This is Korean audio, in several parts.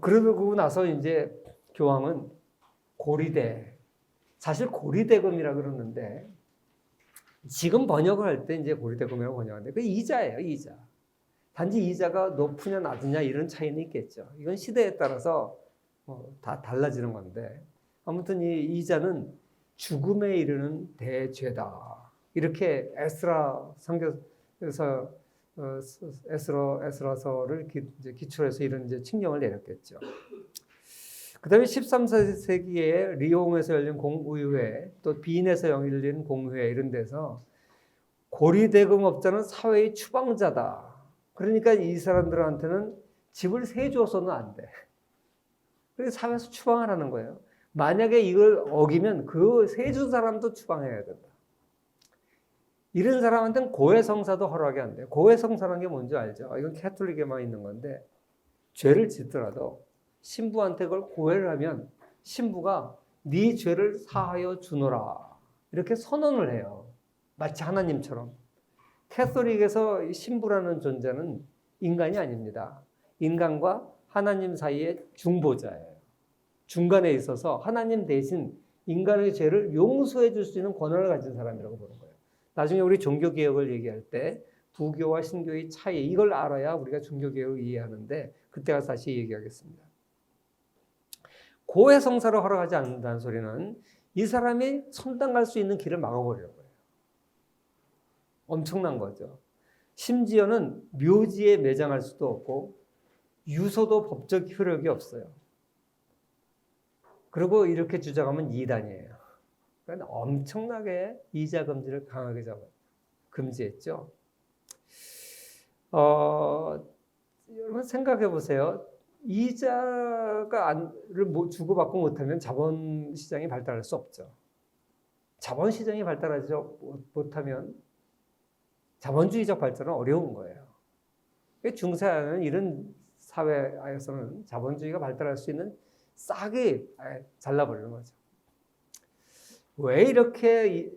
그러고 나서 이제 교황은 고리대, 사실 고리대금이라 그러는데 지금 번역을 할 때 이제 고리대금이라고 번역하는데 그 이자예요, 이자. 단지 이자가 높으냐 낮으냐 이런 차이는 있겠죠. 이건 시대에 따라서 다 달라지는 건데 아무튼 이 이자는 죽음에 이르는 대죄다. 이렇게 에스라 성경에서 에스라서를 기초로 해서 이런 이제 칙령을 내렸겠죠. 그 다음에 13세기에 리옹에서 열린 공의회, 또 빈에서 열린 공회회 이런 데서 고리대금업자는 사회의 추방자다. 그러니까 이 사람들한테는 집을 세줘서는 안 돼. 그래서 사회에서 추방하라는 거예요. 만약에 이걸 어기면 그 세준 사람도 추방해야 된다. 이런 사람한테는 고해성사도 허락이 안 돼요. 고해성사라는 게 뭔지 알죠? 이건 캐톨릭에만 있는 건데 죄를 짓더라도 신부한테 그걸 고해를 하면 신부가 네 죄를 사하여 주노라 이렇게 선언을 해요. 마치 하나님처럼. 캐톨릭에서 신부라는 존재는 인간이 아닙니다. 인간과 하나님 사이의 중보자예요. 중간에 있어서 하나님 대신 인간의 죄를 용서해 줄 수 있는 권한을 가진 사람이라고 보는 거예요. 나중에 우리 종교개혁을 얘기할 때 부교와 신교의 차이, 이걸 알아야 우리가 종교개혁을 이해하는데 그때 가서 다시 얘기하겠습니다. 고해성사를 허락하지 않는다는 소리는 이 사람이 선당 갈 수 있는 길을 막아버리는 거예요. 엄청난 거죠. 심지어는 묘지에 매장할 수도 없고 유서도 법적 효력이 없어요. 그리고 이렇게 주장하면 이단이에요. 그러니까 엄청나게 이자 금지를 강하게 금지했죠. 여러분 생각해 보세요. 이자를 주고받고 못하면 자본시장이 발달할 수 없죠. 자본시장이 발달하지 못하면 자본주의적 발전은 어려운 거예요. 중세는 이런 사회에서는 자본주의가 발달할 수 있는 싹이 잘라버리는 거죠. 왜 이렇게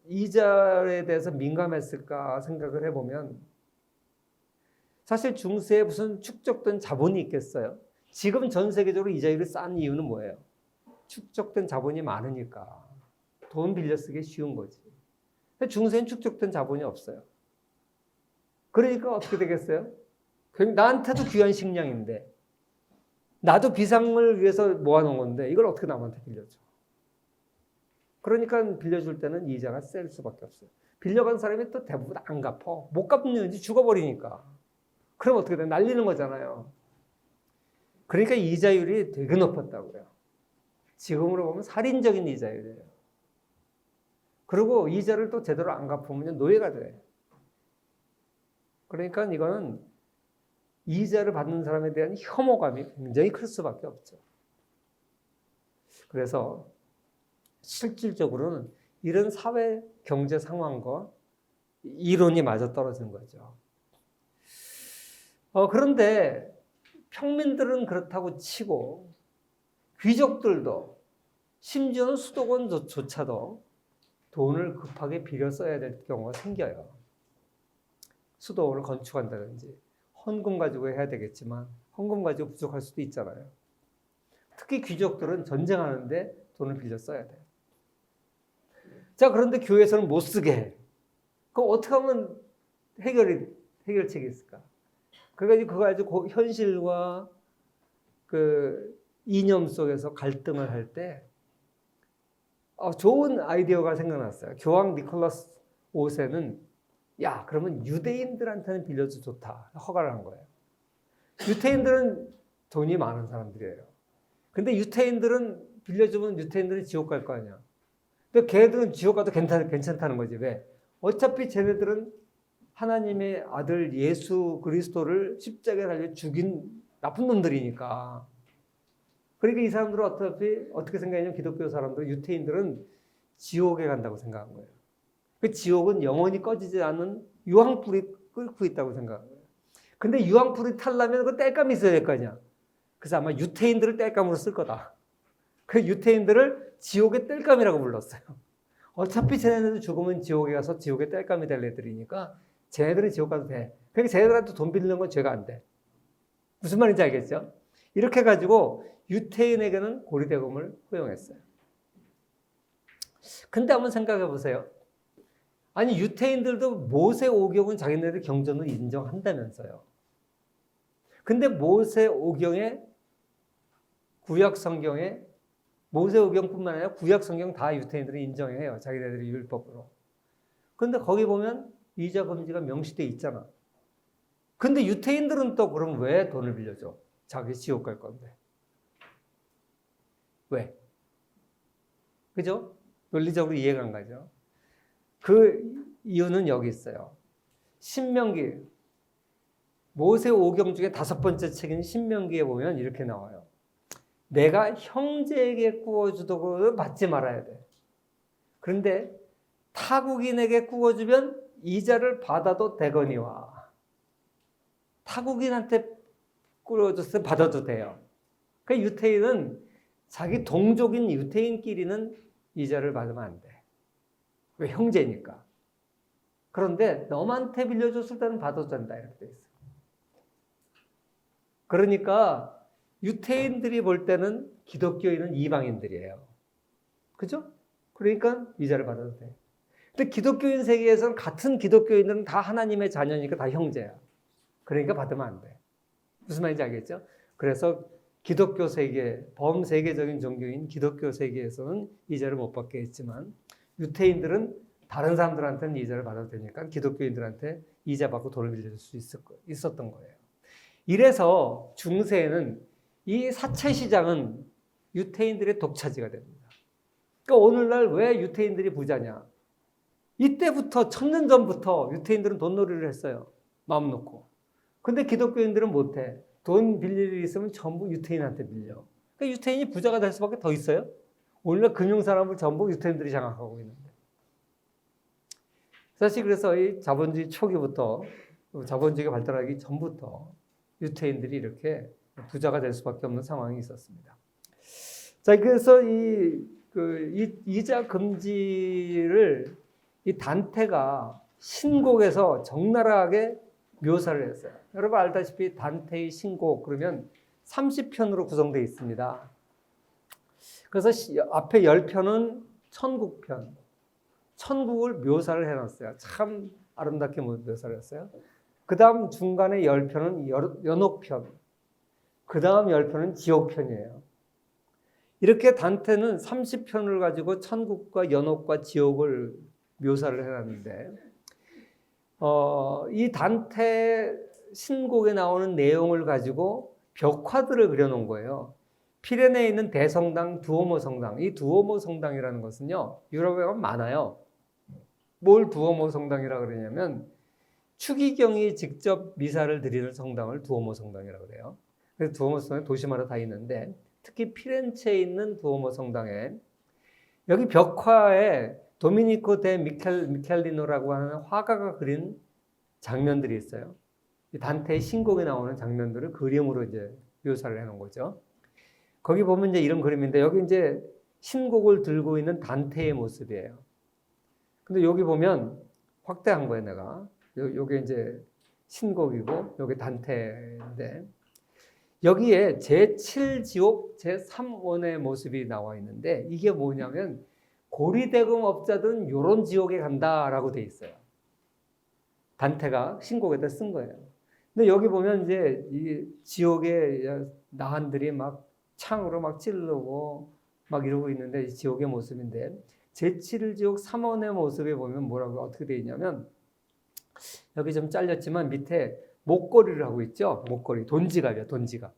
이자에 대해서 민감했을까 생각을 해보면 사실 중세에 무슨 축적된 자본이 있겠어요? 지금 전 세계적으로 이자율이 싼 이유는 뭐예요? 축적된 자본이 많으니까 돈 빌려 쓰기 쉬운 거지. 중세는 축적된 자본이 없어요. 그러니까 어떻게 되겠어요? 나한테도 귀한 식량인데 나도 비상을 위해서 모아놓은 건데 이걸 어떻게 남한테 빌려줘? 그러니까 빌려줄 때는 이자가 셀 수밖에 없어요. 빌려간 사람이 또 대부분 안 갚아. 못 갚는지 죽어버리니까. 그럼 어떻게 돼? 날리는 거잖아요. 그러니까 이자율이 되게 높았다고요. 지금으로 보면 살인적인 이자율이에요. 그리고 이자를 또 제대로 안 갚으면 노예가 돼. 그러니까 이거는 이자를 받는 사람에 대한 혐오감이 굉장히 클 수밖에 없죠. 그래서 실질적으로는 이런 사회 경제 상황과 이론이 맞아떨어지는 거죠. 그런데 평민들은 그렇다고 치고 귀족들도 심지어는 수도권조차도 돈을 급하게 빌려 써야 될 경우가 생겨요. 수도원을 건축한다든지 헌금 가지고 해야 되겠지만 헌금 가지고 부족할 수도 있잖아요. 특히 귀족들은 전쟁하는데 돈을 빌려 써야 돼요. 자, 그런데 교회에서는 못 쓰게 해. 그럼 어떻게 하면 해결책이 있을까? 그러니까 그거 가지고 현실과 그 이념 속에서 갈등을 할 때 좋은 아이디어가 생각났어요. 교황 니콜라스 5세는 야, 그러면 유대인들한테는 빌려도 좋다. 허가를 한 거예요. 유태인들은 돈이 많은 사람들이에요. 근데 유태인들은 빌려주면 유태인들은 지옥 갈 거 아니야. 근데 걔들은 지옥 가도 괜찮다는 거지. 왜? 어차피 쟤네들은 하나님의 아들 예수 그리스도를 십자가에 달려 죽인 나쁜 놈들이니까. 그러니까 이 사람들은 어떻게 생각했냐면 기독교 사람들, 유태인들은 지옥에 간다고 생각한 거예요. 그 지옥은 영원히 꺼지지 않는 유황불이 끓고 있다고 생각한 거예요. 근데 유황불이 타려면 그 땔감이 있어야 될 거 아니야. 그래서 아마 유태인들을 땔감으로 쓸 거다. 그 유태인들을 지옥의 땔감이라고 불렀어요. 어차피 쟤네들 죽으면 지옥에 가서 지옥의 땔감이 될 애들이니까 쟤네들은 지옥 가도 돼. 그러니까 쟤네들한테 돈 빌리는 건 죄가 안 돼. 무슨 말인지 알겠죠? 이렇게 가지고 유태인에게는 고리대금을 허용했어요. 근데 한번 생각해 보세요. 아니 유태인들도 모세 오경은 자기네들 경전을 인정한다면서요. 근데 모세 오경에 구약 성경에 모세 오경뿐만 아니라 구약 성경 다 유태인들이 인정해요. 자기네들이 율법으로. 근데 거기 보면 이자 금지가 명시돼 있잖아. 근데 유태인들은 또 그럼 왜 돈을 빌려줘? 자기 지옥 갈 건데. 왜? 그죠? 논리적으로 이해가 안 가죠. 그 이유는 여기 있어요. 신명기, 모세 오경 중에 5번째 책인 신명기에 보면 이렇게 나와요. 내가 형제에게 구워주도록 받지 말아야 돼. 그런데 타국인에게 구워주면 이자를 받아도 되거니와. 타국인한테 구워줬을 때 받아도 돼요. 그러니까 유태인은 자기 동족인 유태인끼리는 이자를 받으면 안 돼. 왜? 형제니까. 그런데 너한테 빌려줬을 때는 받아도 된다. 이렇게 돼 있어. 그러니까 유태인들이 볼 때는 기독교인은 이방인들이에요. 그죠? 그러니까 이자를 받아도 돼. 근데 기독교인 세계에서는 같은 기독교인들은 다 하나님의 자녀니까 다 형제야. 그러니까 받으면 안 돼. 무슨 말인지 알겠죠? 그래서 기독교 세계, 범세계적인 종교인 기독교 세계에서는 이자를 못 받게 했지만 유태인들은 다른 사람들한테는 이자를 받아도 되니까 기독교인들한테 이자 받고 돈을 빌려줄 수 있었던 거예요. 이래서 중세에는 이 사채 시장은 유태인들의 독차지가 됩니다. 그러니까 오늘날 왜 유태인들이 부자냐? 이때부터 1000년 전부터 유태인들은 돈놀이를 했어요. 마음 놓고. 근데 기독교인들은 못해. 돈 빌릴 일이 있으면 전부 유태인한테 빌려. 그러니까 유태인이 부자가 될 수밖에 더 있어요? 오늘날 금융산업을 전부 유태인들이 장악하고 있는데. 사실 그래서 이 자본주의 초기부터 자본주의가 발달하기 전부터 유태인들이 이렇게 부자가 될 수밖에 없는 상황이 있었습니다. 자, 그래서 이자 금지를 이 단테가 신곡에서 적나라하게 묘사를 했어요. 여러분 알다시피 단테의 신곡 그러면 30편으로 구성되어 있습니다. 그래서 앞에 10편은 천국편, 천국을 묘사를 해놨어요. 참 아름답게 묘사를 했어요. 그 다음 중간에 10편은 연옥편, 그 다음 10편은 지옥편이에요. 이렇게 단테는 30편을 가지고 천국과 연옥과 지옥을 묘사를 해놨는데 이 단테 신곡에 나오는 내용을 가지고 벽화들을 그려놓은 거예요. 피레네에 있는 대성당, 두오모 성당. 이 두오모 성당이라는 것은요, 유럽에 가면 많아요. 뭘 두오모 성당이라고 그러냐면 추기경이 직접 미사를 드리는 성당을 두오모 성당이라고 그래요. 그래서 두오모 성당에 도시마다 다 있는데 특히 피렌체에 있는 두오모 성당에 여기 벽화에 도미니코 데 미켈리노라고 하는 화가가 그린 장면들이 있어요. 단테의 신곡에 나오는 장면들을 그림으로 이제 묘사를 해놓은 거죠. 거기 보면 이제 이런 그림인데 여기 이제 신곡을 들고 있는 단테의 모습이에요. 근데 여기 보면 확대한 거예요, 내가. 요게 이제 신곡이고 요게 단테인데 여기에 제7지옥, 제3원의 모습이 나와 있는데 이게 뭐냐면 고리대금 업자들은 요런 지옥에 간다라고 돼 있어요. 단테가 신곡에다 쓴 거예요. 근데 여기 보면 이제 이 지옥의 나한들이 막 창으로 막 찌르고 막 이러고 있는데 이 지옥의 모습인데 제7지옥 3원의 모습에 보면 뭐라고 어떻게 돼 있냐면 여기 좀 잘렸지만 밑에 목걸이를 하고 있죠. 목걸이, 돈지갑이야, 돈지갑.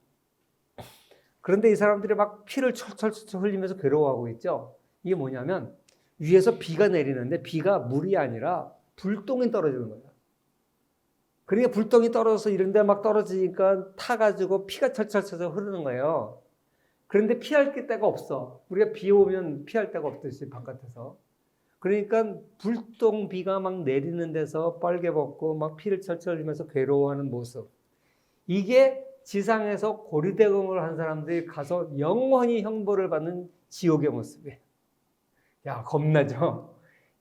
그런데 이 사람들이 막 피를 철철철 흘리면서 괴로워하고 있죠. 이게 뭐냐면 위에서 비가 내리는데 비가 물이 아니라 불똥이 떨어지는 거예요. 그러니까 불똥이 떨어져서 이런 데 막 떨어지니까 타가지고 피가 철철철 흐르는 거예요. 그런데 피할 데가 없어. 우리가 비 오면 피할 데가 없듯이 바깥에서. 그러니까 불똥 비가 막 내리는 데서 빨개벗고 막 피를 철철 흘리면서 괴로워하는 모습. 이게 지상에서 고리대금을 한 사람들이 가서 영원히 형벌을 받는 지옥의 모습이에요. 야, 겁나죠?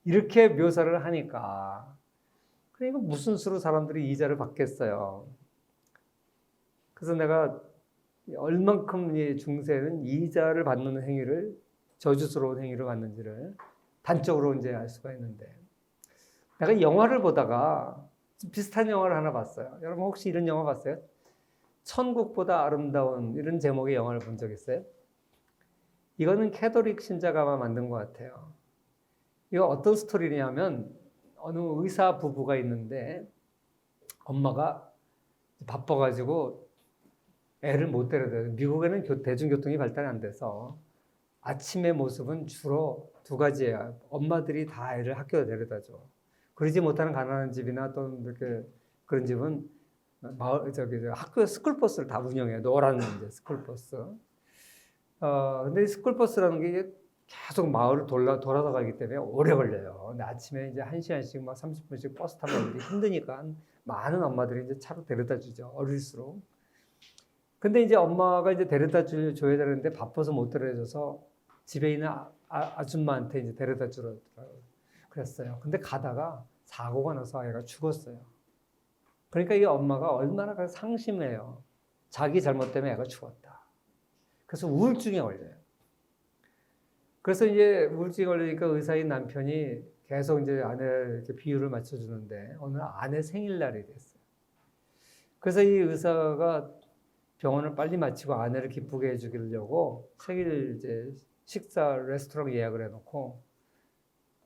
이렇게 묘사를 하니까. 그러니까 무슨 수로 사람들이 이자를 받겠어요. 그래서 내가 얼만큼 이 중세는 이자를 받는 행위를 저주스러운 행위로 갔는지를 단적으로 이제 알 수가 있는데, 내가 영화를 보다가 비슷한 영화를 하나 봤어요. 여러분 혹시 이런 영화 봤어요? 천국보다 아름다운 이런 제목의 영화를 본 적 있어요? 이거는 캐톨릭 신자가 아마 만든 것 같아요. 이거 어떤 스토리냐면 어느 의사 부부가 있는데 엄마가 바빠가지고 애를 못 데려다요. 미국에는 대중교통이 발달이 안 돼서 아침의 모습은 주로 두 가지예요. 엄마들이 다 애를 학교에 데려다줘. 그러지 못하는 가난한 집이나 또 이렇게 그런 집은 학교 스쿨버스를 다 운영해요. 노란 이제 스쿨버스. 근데 이 스쿨버스라는 게 계속 마을을 돌아다가기 때문에 오래 걸려요. 근데 아침에 이제 1시간씩 막 30분씩 버스 타면 힘드니까 많은 엄마들이 이제 차로 데려다 주죠. 어릴수록. 근데 이제 엄마가 이제 데려다 줘야 되는데 바빠서 못 데려줘서 집에 있는 아줌마한테 이제 데려다 주라고 그랬어요. 근데 가다가 사고가 나서 아이가 죽었어요. 그러니까 이 엄마가 얼마나 상심해요. 자기 잘못 때문에 애가 죽었다. 그래서 우울증에 걸려요. 그래서 이제 우울증에 걸리니까 의사인 남편이 계속 이제 아내를 이렇게 비유를 맞춰주는데 어느 날 아내 생일날이 됐어요. 그래서 이 의사가 병원을 빨리 마치고 아내를 기쁘게 해주려고 생일 이제 식사 레스토랑 예약을 해놓고,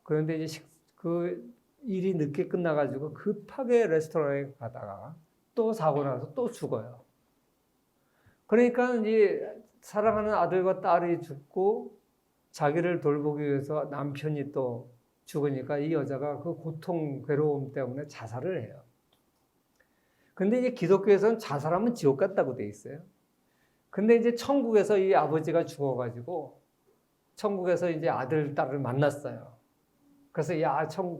그런데 이제 그 일이 늦게 끝나가지고 급하게 레스토랑에 가다가 또 사고 나서 또 죽어요. 그러니까 이제 사랑하는 아들과 딸이 죽고 자기를 돌보기 위해서 남편이 또 죽으니까 이 여자가 그 고통, 괴로움 때문에 자살을 해요. 근데 이제 기독교에서는 자살하면 지옥 같다고 돼 있어요. 근데 이제 천국에서 이 아버지가 죽어가지고 천국에서 이제 아들, 딸을 만났어요. 그래서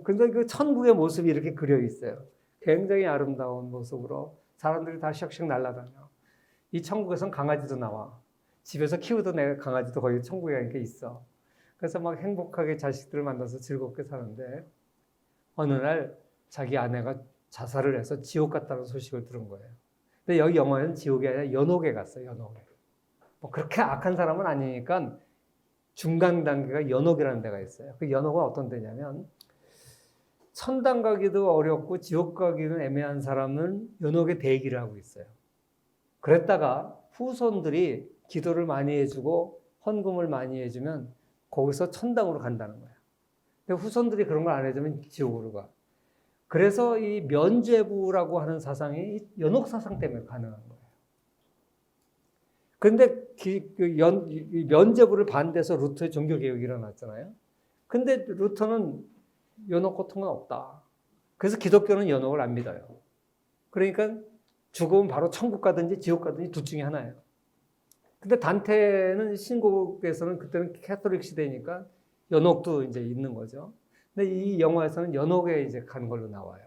근데 그 천국의 모습이 이렇게 그려 있어요. 굉장히 아름다운 모습으로 사람들이 다 샥샥 날아다녀. 이 천국에선 강아지도 나와. 집에서 키우던 강아지도 거의 천국에 이렇게 있어. 그래서 막 행복하게 자식들을 만나서 즐겁게 사는데 어느 날 자기 아내가 자살을 해서 지옥 갔다는 소식을 들은 거예요. 근데 여기 영화에는 지옥이 아니라 연옥에 갔어요. 연옥에. 뭐 그렇게 악한 사람은 아니니까 중간 단계가 연옥이라는 데가 있어요. 그 연옥은 어떤 데냐면 천당 가기도 어렵고 지옥 가기는 애매한 사람은 연옥에 대기를 하고 있어요. 그랬다가 후손들이 기도를 많이 해주고 헌금을 많이 해주면 거기서 천당으로 간다는 거예요. 근데 후손들이 그런 걸 안 해주면 지옥으로 가. 그래서 이 면죄부라고 하는 사상이 연옥 사상 때문에 가능한 거예요. 그런데 면죄부를 반대해서 루터의 종교개혁이 일어났잖아요. 근데 루터는 연옥 같은 건 없다. 그래서 기독교는 연옥을 안 믿어요. 그러니까 죽으면 바로 천국 가든지 지옥 가든지 둘 중에 하나예요. 근데 단테는 신곡에서는 그때는 캐톨릭 시대니까 연옥도 이제 있는 거죠. 근데 이 영화에서는 연옥에 이제 간 걸로 나와요.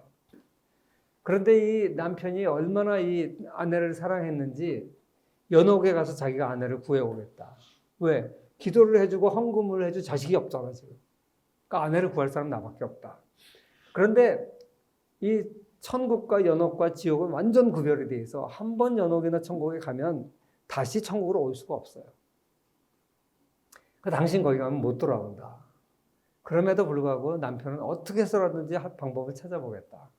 그런데 이 남편이 얼마나 이 아내를 사랑했는지 연옥에 가서 자기가 아내를 구해오겠다. 왜? 기도를 해주고 헌금을 해주고 자식이 없잖아, 지금. 그러니까 아내를 구할 사람 나밖에 없다. 그런데 이 천국과 연옥과 지옥은 완전 구별이 돼 있어. 한 번 연옥이나 천국에 가면 다시 천국으로 올 수가 없어요. 그 당신 거기 가면 못 돌아온다. 그럼에도 불구하고 남편은 어떻게 해서라든지 할 방법을 찾아보겠다.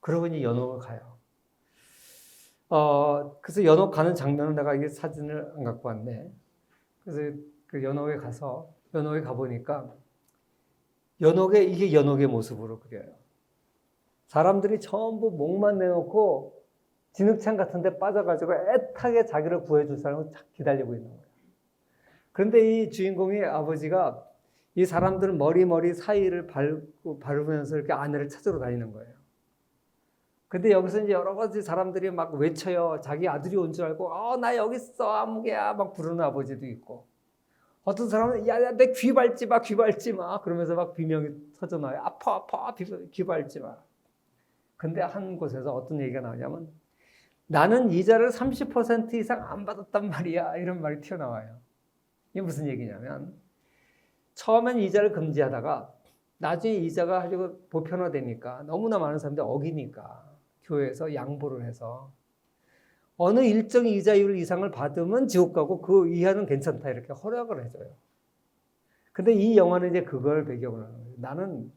그러고 이제 연옥을 가요. 그래서 연옥 가는 장면을 내가 이게 사진을 안 갖고 왔네. 그래서 그 연옥에 가보니까 이게 연옥의 모습으로 그려요. 사람들이 전부 목만 내놓고 진흙창 같은 데 빠져가지고 애타게 자기를 구해줄 사람을 기다리고 있는 거예요. 그런데 이 주인공의 아버지가 이 사람들 머리 사이를 밟으면서 이렇게 아내를 찾으러 다니는 거예요. 근데 여기서 이제 여러 가지 사람들이 막 외쳐요. 자기 아들이 온 줄 알고, 나 여기 있어, 아무개야, 막 부르는 아버지도 있고. 어떤 사람은, 야, 내 귀 밟지 마, 귀 밟지 마. 그러면서 막 비명이 터져나와요. 아파, 귀 밟지 마. 근데 한 곳에서 어떤 얘기가 나오냐면, 나는 이자를 30% 이상 안 받았단 말이야. 이런 말이 튀어나와요. 이게 무슨 얘기냐면, 처음엔 이자를 금지하다가, 나중에 이자가 하려고 보편화되니까, 너무나 많은 사람들이 어기니까, 교회에서 양보를 해서 어느 일정 이자율 이상을 받으면 지옥 가고 그 이하는 괜찮다 이렇게 허락을 해줘요. 근데 이 영화는 이제 그걸 배경으로 하는 거예요. 나는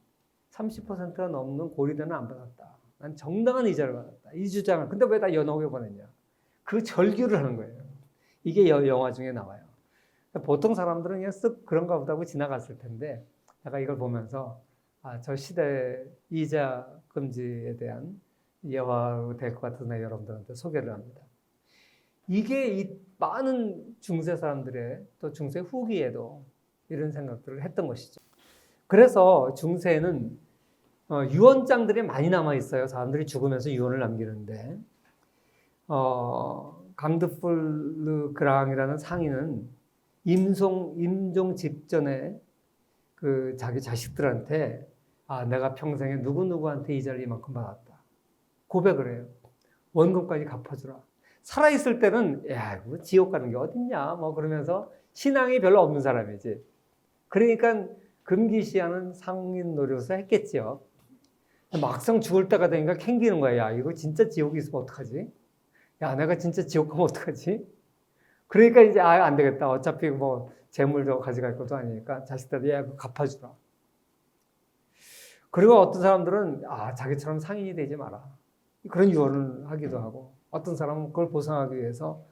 30%가 넘는 고리대는 안 받았다. 난 정당한 이자를 받았다. 이 주장을. 근데 왜 다 연옥에 보냈냐? 그 절규를 하는 거예요. 이게 영화 중에 나와요. 보통 사람들은 그냥 쓱 그런가 보다 하고 지나갔을 텐데 내가 이걸 보면서 저 시대 이자 금지에 대한 예화가 될 것 같아서 여러분들한테 소개를 합니다. 이게 이 많은 중세 사람들의 또 중세 후기에도 이런 생각들을 했던 것이죠. 그래서 중세에는 유언장들이 많이 남아 있어요. 사람들이 죽으면서 유언을 남기는데 강드풀르 그랑이라는 상인은 임종 직전에 그 자기 자식들한테 내가 평생에 누구누구한테 이자를 이만큼 받았다. 고백을 해요. 원금까지 갚아주라. 살아있을 때는 야, 뭐 지옥 가는 게 어딨냐 뭐 그러면서 신앙이 별로 없는 사람이지. 그러니까 금기시하는 상인 노릇을 했겠죠. 막상 죽을 때가 되니까 캥기는 거야. 야, 이거 진짜 지옥이 있으면 어떡하지? 야, 내가 진짜 지옥 가면 어떡하지? 그러니까 이제 안 되겠다. 어차피 뭐 재물도 가져갈 것도 아니니까 자식들한테 야, 갚아주라. 그리고 어떤 사람들은 자기처럼 상인이 되지 마라. 그런 유언을 하기도 하고 어떤 사람은 그걸 보상하기 위해서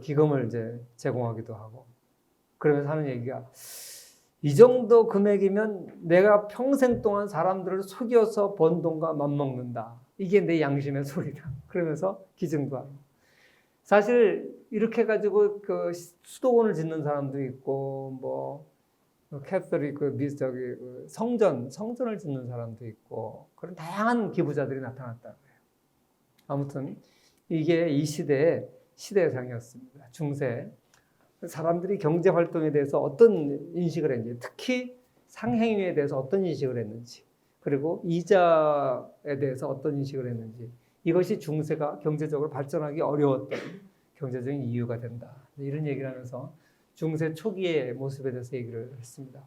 기금을 이제 제공하기도 하고 그러면서 하는 얘기가 이 정도 금액이면 내가 평생 동안 사람들을 속여서 번 돈과 맞먹는다. 이게 내 양심의 소리다. 그러면서 기증도 하고. 사실 이렇게 가지고 그 수도원을 짓는 사람도 있고 뭐 캐서릭 성전을 짓는 사람도 있고 그런 다양한 기부자들이 나타났다는 거예요. 아무튼 이게 이 시대의 시대상이었습니다. 중세 사람들이 경제 활동에 대해서 어떤 인식을 했는지, 특히 상행위에 대해서 어떤 인식을 했는지, 그리고 이자에 대해서 어떤 인식을 했는지, 이것이 중세가 경제적으로 발전하기 어려웠던 경제적인 이유가 된다. 이런 얘기를 하면서 중세 초기의 모습에 대해서 얘기를 했습니다.